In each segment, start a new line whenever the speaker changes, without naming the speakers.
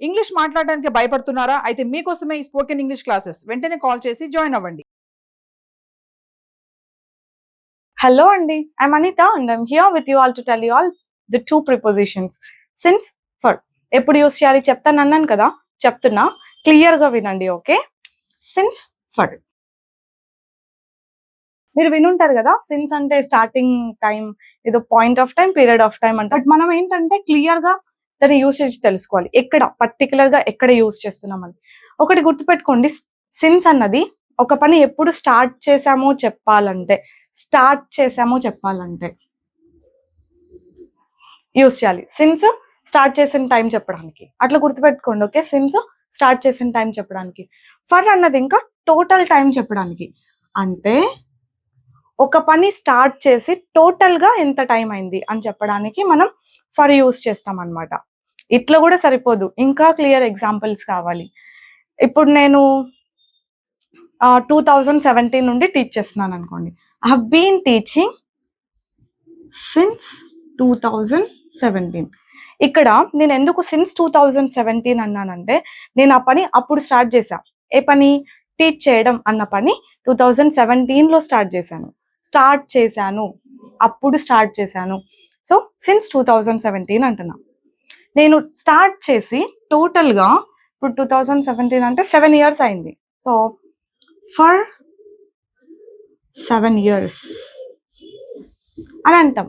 English మాట్లాడడానికి భయపడుతున్నారా? అయితే మీకోసమే ఈ స్పోకెన్ ఇంగ్లీష్ క్లాసెస్. వెంటనే కాల్ చేసి జాయిన్ అవ్వండి.
Hello Andy, I'm Anita and I'm here with you all to tell you all the two prepositions. Since, for. ఎప్పుడు use చేయాలి చెప్తాను అన్నాను కదా, చెప్తున్నా, క్లియర్గా వినండి. Okay, since, for. మీరు వినుంటారు కదా, సిన్స్ అంటే స్టార్టింగ్ టైం, ఏదో point of time, period of time అంటే. బట్ మనం ఏంటంటే క్లియర్గా దాని యూసేజ్ తెలుసుకోవాలి, ఎక్కడ పర్టికులర్గా ఎక్కడ యూస్ చేస్తున్నామని. ఒకటి గుర్తుపెట్టుకోండి, సిన్స్ అన్నది ఒక పని ఎప్పుడు స్టార్ట్ చేసామో చెప్పాలంటే యూస్ చేయాలి. సిన్స్ స్టార్ట్ చేసిన టైం చెప్పడానికి, అట్లా గుర్తుపెట్టుకోండి. ఓకే, సిన్స్ స్టార్ట్ చేసిన టైం చెప్పడానికి. ఫర్ అన్నది ఇంకా టోటల్ టైం చెప్పడానికి, అంటే ఒక పని స్టార్ట్ చేసి టోటల్గా ఎంత టైం అయింది అని చెప్పడానికి మనం ఫర్ యూస్ చేస్తాం అనమాట. ఇట్లా కూడా సరిపోదు, ఇంకా క్లియర్ ఎగ్జాంపుల్స్ కావాలి. ఇప్పుడు నేను 2017 నుండి టీచ్ చేస్తున్నాను అనుకోండి. I have been teaching since 2017. ఇక్కడ నేను ఎందుకు సిన్స్ 2017 అన్నానంటే, నేను ఆ పని అప్పుడు స్టార్ట్ చేశా. ఏ పని? టీచ్ చేయడం అన్న పని 2017లో స్టార్ట్ చేశాను, అప్పుడు స్టార్ట్ చేశాను. సో సిన్స్ 2017 అంటున్నా. నేను స్టార్ట్ చేసి టోటల్గా ఇప్పుడు 2017 అంటే 7 years అయింది. సో ఫర్ 7 years అని అంటాం.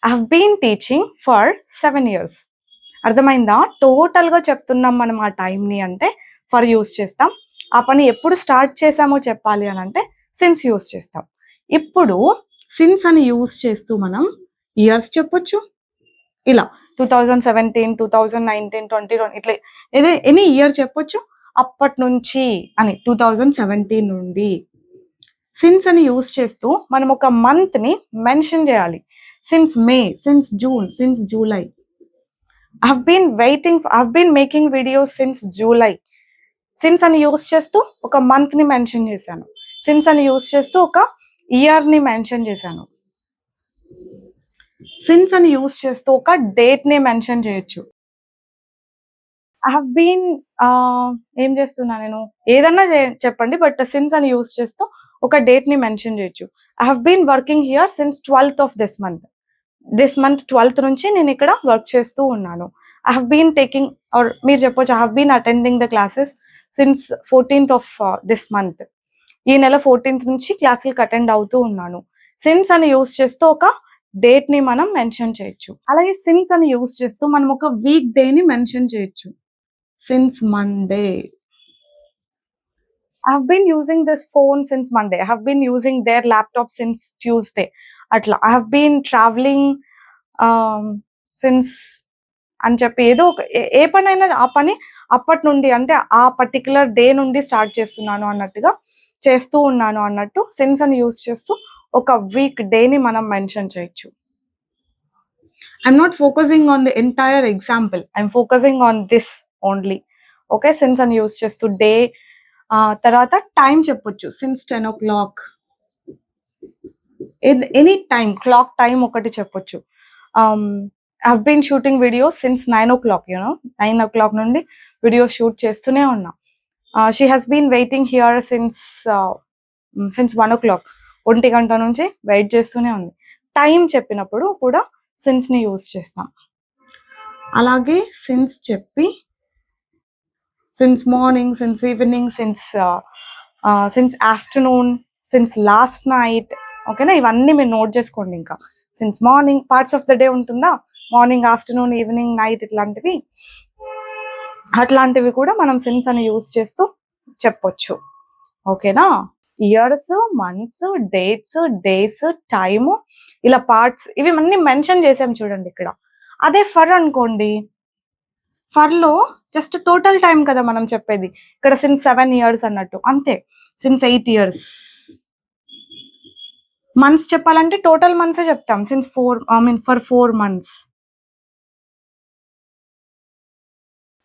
I have been teaching for 7 years. అర్థమైందా? టోటల్గా చెప్తున్నాం మనం ఆ టైంని అంటే ఫర్ యూస్ చేస్తాం. ఆ పని ఎప్పుడు స్టార్ట్ చేసామో చెప్పాలి అని అంటే సిన్స్ యూస్ చేస్తాం. ఇప్పుడు సిన్స్ అని యూస్ చేస్తూ మనం ఇయర్స్ చెప్పొచ్చు. ఇలా 2017, 2019, 2020 ఇట్లా ఏదో ఎనీ ఇయర్ చెప్పొచ్చు. అప్పటి నుంచి అని 2017 నుండి. సిన్స్ అని యూస్ చేస్తూ మనం ఒక మంత్ని మెన్షన్ చేయాలి. Since May, since June, since July. I have been making videos since July. Since అని యూస్ చేస్తూ ఒక మంత్ని మెన్షన్ చేశాను. సిన్స్ అని యూస్ చేస్తూ ఒక ఇయర్ని మెన్షన్ చేశాను. సిన్స్ అని యూస్ చేస్తూ ఒక డేట్ని మెన్షన్ చేయొచ్చు. ఐ హావ్ బీన్ ఏం చేస్తున్నా నేను, ఏదన్నా చెప్పండి, బట్ సిన్స్ అని యూస్ చేస్తూ ఒక డేట్ని మెన్షన్ చేయొచ్చు. I have been working here since 12th of this month. This month 12th నుంచి నేను ఇక్కడ వర్క్ చేస్తూ ఉన్నాను. I have been taking, or మీరు చెప్పొచ్చు, I have been attending the classes since 14th of this month. ఈ నెల 14th నుంచి క్లాసులకు అటెండ్ అవుతూ ఉన్నాను. సిన్స్ అని యూస్ చేస్తూ ఒక డేట్ ని మనం మెన్షన్ చేయొచ్చు. అలాగే సిన్స్ అని యూస్ చేస్తూ మనం ఒక వీక్ డే ని మెన్షన్ చేయొచ్చు. Since Monday. I have been using this phone since Monday. I have been using their laptop since Tuesday. అట్లా I have been traveling since అని చెప్పి ఏదో ఒక ఏ పని అయినా ఆ పని అప్పటి నుండి అంటే ఆ పర్టికులర్ డే నుండి స్టార్ట్ చేస్తున్నాను అన్నట్టుగా చేస్తూ ఉన్నాను అన్నట్టు సిన్స్ అని యూస్ చేస్తూ ఒక వీక్ డేని మనం మెన్షన్ చేయొచ్చు. I'm not focusing on the entire example, I'm focusing on this only. Okay, since అని యూస్ చేస్తూ డే, తర్వాత టైం చెప్పొచ్చు. Since 10 o'clock, any time, clock time ఒకటి చెప్పొచ్చు. I have been shooting videos since 9 o'clock. 9 o'clock నుండి video shoot చేస్తూనే ఉన్నా. She has been waiting here since 1 o'clock. 1 గంట నుంచి వెయిట్ చేస్తూనే ఉంది. టైం చెప్పినప్పుడు కూడా సిన్స్ని యూస్ చేస్తాం. అలాగే సిన్స్ చెప్పి since morning, since evening, since afternoon, since last night. ఓకేనా, ఇవన్నీ మీరు నోట్ చేసుకోండి. ఇంకా since morning parts of the day ఉంటుందా, మార్నింగ్, ఆఫ్టర్నూన్, ఈవినింగ్, నైట్, అట్లాంటివి కూడా మనం సిన్స్ అని యూస్ చేస్తూ చెప్పొచ్చు. ఓకేనా, years, months, dates, days, time, ఇలా పార్ట్స్ ఇవి అన్ని మెన్షన్ చేసాం చూడండి ఇక్కడ. అదే ఫర్ అనుకోండి, ఫర్లో జస్ట్ టోటల్ టైం కదా మనం చెప్పేది. ఇక్కడ సిన్స్ 7 years అన్నట్టు, అంతే. Since 8 years. మంత్స్ చెప్పాలంటే టోటల్ మంత్సే చెప్తాం. Since for 4 months.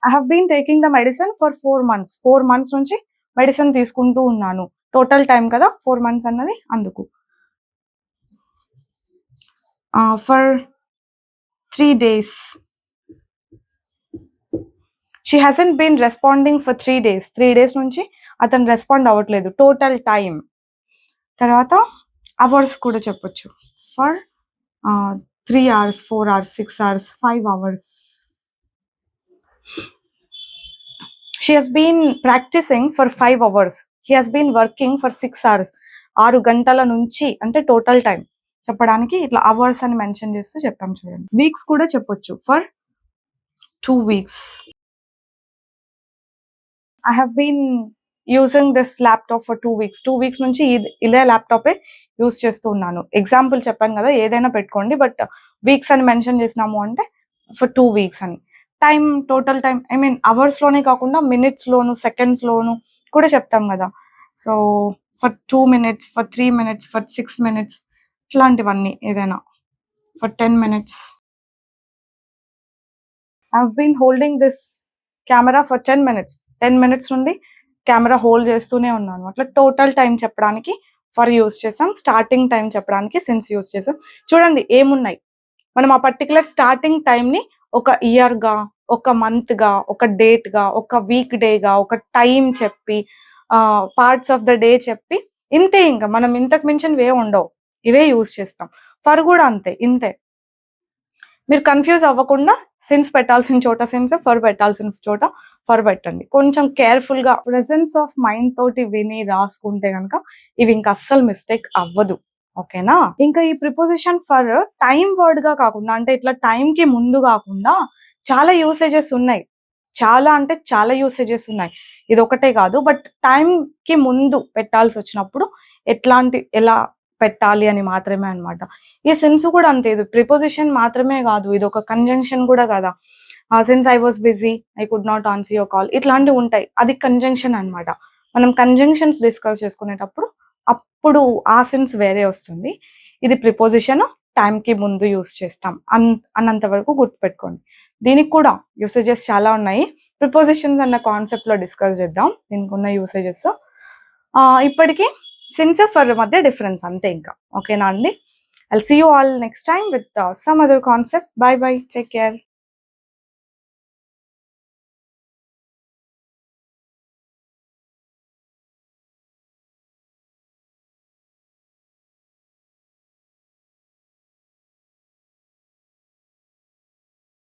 I have been taking the medicine for 4 months. 4 months నుంచి మెడిసిన్ తీసుకుంటూ ఉన్నాను. టోటల్ టైం కదా 4 months అన్నది, అందుకు. For 3 days. She hasn't been responding for 3 days. 3 days నుంచి అతను రెస్పాండ్ అవ్వట్లేదు. Total time. తర్వాత అవర్స్ కూడా చెప్పొచ్చు. For 3 hours, 4 hours, 6 hours, 5 hours. She has been practicing for 5 hours. He has been working for 6 hours. 6 గంటల నుంచి అంటే టోటల్ టైం చెప్పడానికి ఇట్లా అవర్స్ అని మెన్షన్ చేస్తూ చెప్తాం చూడండి. వీక్స్ కూడా చెప్పొచ్చు. For 2 weeks. I have been using this laptop for 2 weeks. 2 weeks నుంచి ఇదే ల్యాప్టాపే యూస్ చేస్తూ ఉన్నాను. ఎగ్జాంపుల్ చెప్పాను కదా, ఏదైనా పెట్టుకోండి, బట్ వీక్స్ అని మెన్షన్ చేసినాము అంటే ఫర్ 2 weeks అని. Time, total time, I mean అవర్స్లోనే కాకుండా మినిట్స్లోను, సెకండ్స్లోను కూడా చెప్తాం కదా. So for 2 minutes, for 3 minutes, for 6 minutes, ఇట్లాంటివన్నీ ఏదైనా. For 10 minutes. I have been holding this camera for 10 minutes. 10 minutes నుండి కెమెరా హోల్డ్ చేస్తూనే ఉన్నాను. అట్లా టోటల్ టైం చెప్పడానికి ఫర్ యూస్ చేసాం. స్టార్టింగ్ టైం చెప్పడానికి సిన్స్ యూస్ చేసాం. చూడండి ఏమున్నాయి. మనం ఆ పర్టికులర్ స్టార్టింగ్ టైంని ఒక ఇయర్గా, ఒక మంత్గా, ఒక డేట్గా, ఒక వీక్ డేగా, ఒక టైం చెప్పి, పార్ట్స్ ఆఫ్ ద డే చెప్పి, ఇంతే. ఇంకా మనం ఇంతకు మించినవే ఉండవు, ఇవే యూస్ చేస్తాం. ఫర్ కూడా అంతే, ఇంతే. మీరు కన్ఫ్యూజ్ అవ్వకుండా సిన్స్ పెట్టాల్సిన చోట సిన్స్, ఫర్ పెట్టాల్సిన చోట ఫర్ పెట్టండి. కొంచెం కేర్ఫుల్గా ప్రెజెన్స్ ఆఫ్ మైండ్ తోటి విని రాసుకుంటే కనుక ఇవి ఇంకా అస్సలు మిస్టేక్ అవ్వదు. ఓకేనా? ఇంకా ఈ ప్రిపోజిషన్ ఫర్ టైం వర్డ్ గా కాకుండా, అంటే ఇట్లా టైంకి ముందు కాకుండా చాలా యూసేజెస్ ఉన్నాయి. చాలా అంటే చాలా యూసేజెస్ ఉన్నాయి. ఇది ఒకటే కాదు, బట్ టైంకి ముందు పెట్టాల్సి వచ్చినప్పుడు ఎలా పెట్టాలి అని మాత్రమే అన్నమాట. ఈ సెన్స్ కూడా అంతే. ఇది ప్రిపోజిషన్ మాత్రమే కాదు, ఇది ఒక కంజంక్షన్ కూడా కదా. Since I was busy, I could not answer your call, ఇట్లాంటివి ఉంటాయి. అది కంజంక్షన్ అన్నమాట. మనం కంజంక్షన్స్ డిస్కస్ చేసుకునేటప్పుడు అప్పుడు ఆ సెన్స్ వేరే వస్తుంది. ఇది ప్రిపోజిషన్, టైంకి ముందు యూస్ చేస్తాం అన్నంత వరకు గుర్తుపెట్టుకోండి. దీనికి కూడా యూసేజెస్ చాలా ఉన్నాయి. ప్రిపోజిషన్స్ అన్న కాన్సెప్ట్ లో డిస్కస్ చేద్దాం దీనికి ఉన్న యూసేజెస్. ఇప్పటికీ సిన్స్ ఫర్ మధ్య డిఫరెన్స్ అంతే ఇంకా. ఓకేనా అండి? I'll see you all next time with some other concept. Bye bye. Take care.